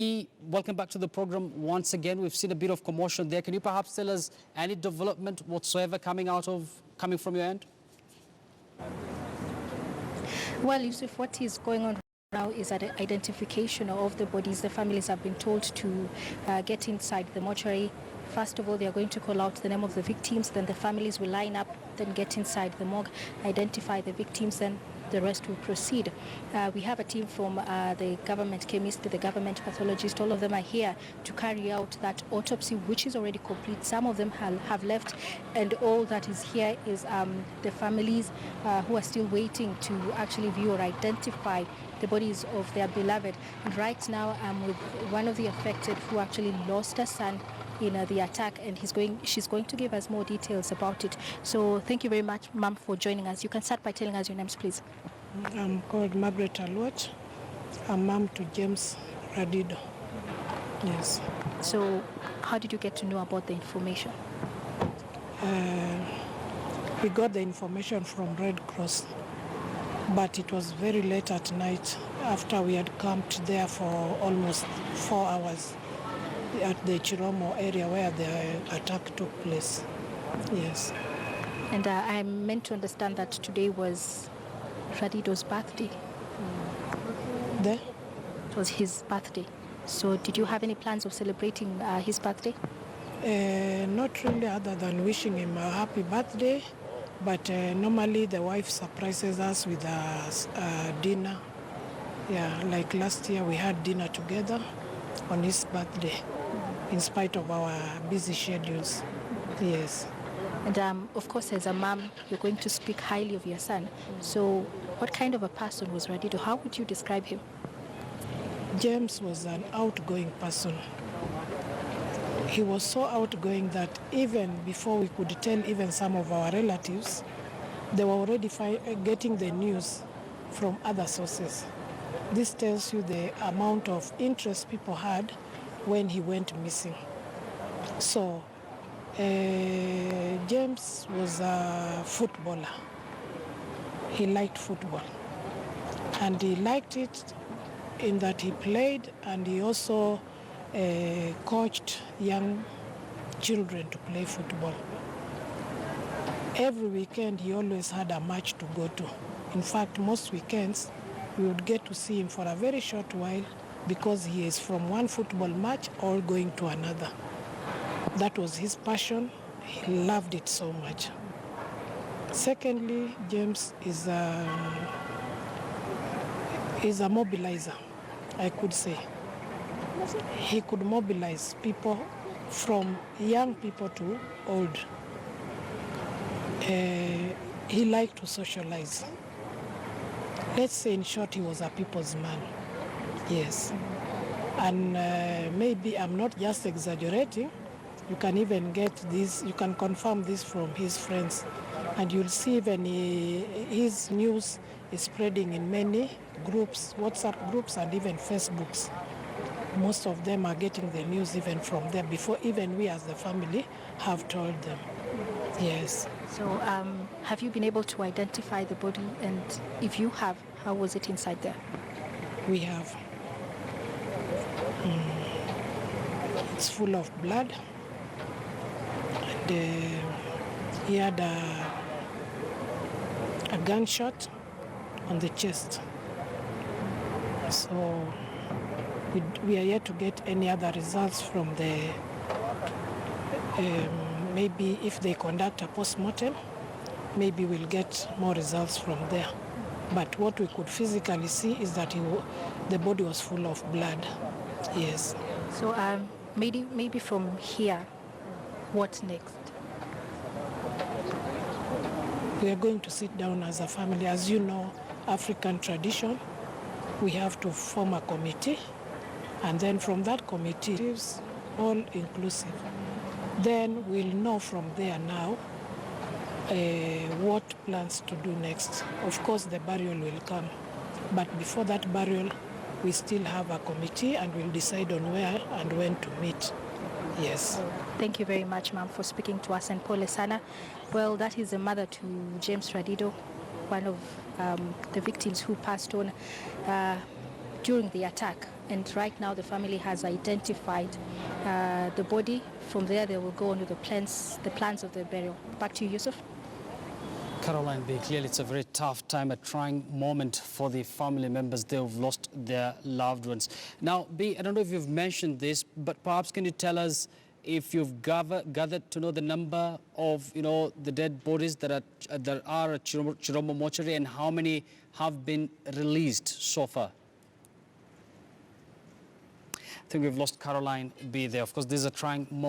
Welcome back to the program once again. We've seen a bit of commotion there. Can you perhaps tell us any development whatsoever coming from your end? Well, Yusuf, what is going on now is an identification of the bodies. The families have been told to get inside the mortuary. First of all, they are going to call out the name of the victims, then the families will line up, then get inside the morgue, identify the victims, then the rest will proceed. We have a team from the government chemist, the government pathologist. All of them are here to carry out that autopsy, which is already complete. Some of them have left, and all that is here is the families who are still waiting to actually view or identify the bodies of their beloved. And right now I'm with one of the affected who actually lost her son in the attack, and she's going to give us more details about it. So thank you very much, ma'am, for joining us. You can start by telling us your names, please. I'm called Margaret Alwat. I'm mom to James Radido. Yes. So how did you get to know about the information? We got the information from Red Cross, but it was very late at night after we had camped there for almost 4 hours at the Chiromo area where the attack took place. Yes. And I meant to understand that today was Radido's birthday. There? It was his birthday. So did you have any plans of celebrating his birthday? Not really, other than wishing him a happy birthday. But normally the wife surprises us with a dinner. Yeah, like last year we had dinner together on his birthday, in spite of our busy schedules. Yes. And of course, as a mom, you're going to speak highly of your son. So what kind of a person was Radido? How would you describe him? James was an outgoing person. He was so outgoing that even before we could tell even some of our relatives, they were already getting the news from other sources. This tells you the amount of interest people had when he went missing. So James was a footballer. He liked football, and he liked it in that he played, and he also coached young children to play football. Every weekend he always had a match to go to. In fact, most weekends we would get to see him for a very short while because he is from one football match or going to another. That was his passion. He loved it so much. Secondly, James is a mobilizer, I could say. He could mobilize people from young people to old. He liked to socialize. Let's say, in short, he was a people's man. Yes. And maybe I'm not just exaggerating. You can even get this, you can confirm this from his friends. And you'll see even his news is spreading in many groups, WhatsApp groups and even Facebooks. Most of them are getting the news even from there before even we as the family have told them. Yes. So have you been able to identify the body? And if you have, how was it inside there? We have. It's full of blood. And he had a gunshot on the chest. So we are yet to get any other results from the, maybe if they conduct a post-mortem, maybe we'll get more results from there. But what we could physically see is that the body was full of blood. Yes. So maybe from here, what next? We are going to sit down as a family. As you know, African tradition, we have to form a committee, and then from that committee, it's all inclusive. Then we'll know from there now what plans to do next. Of course, the burial will come, but before that burial, we still have a committee, and we'll decide on where and when to meet. Yes. Thank you very much, ma'am, for speaking to us, and Pole Sana. Well, that is the mother to James Radido, one of the victims who passed on during the attack. and right now the family has identified the body. From there, they will go on with the plans of the burial. Back to you, Yusuf. Caroline B, clearly it's a very tough time, a trying moment for the family members. They've lost their loved ones. Now, B, I don't know if you've mentioned this, but perhaps can you tell us if you've gathered to know the number of, the dead bodies that are at Chiromo mortuary, and how many have been released so far? I think we've lost Caroline B there. Of course, this is a trying moment.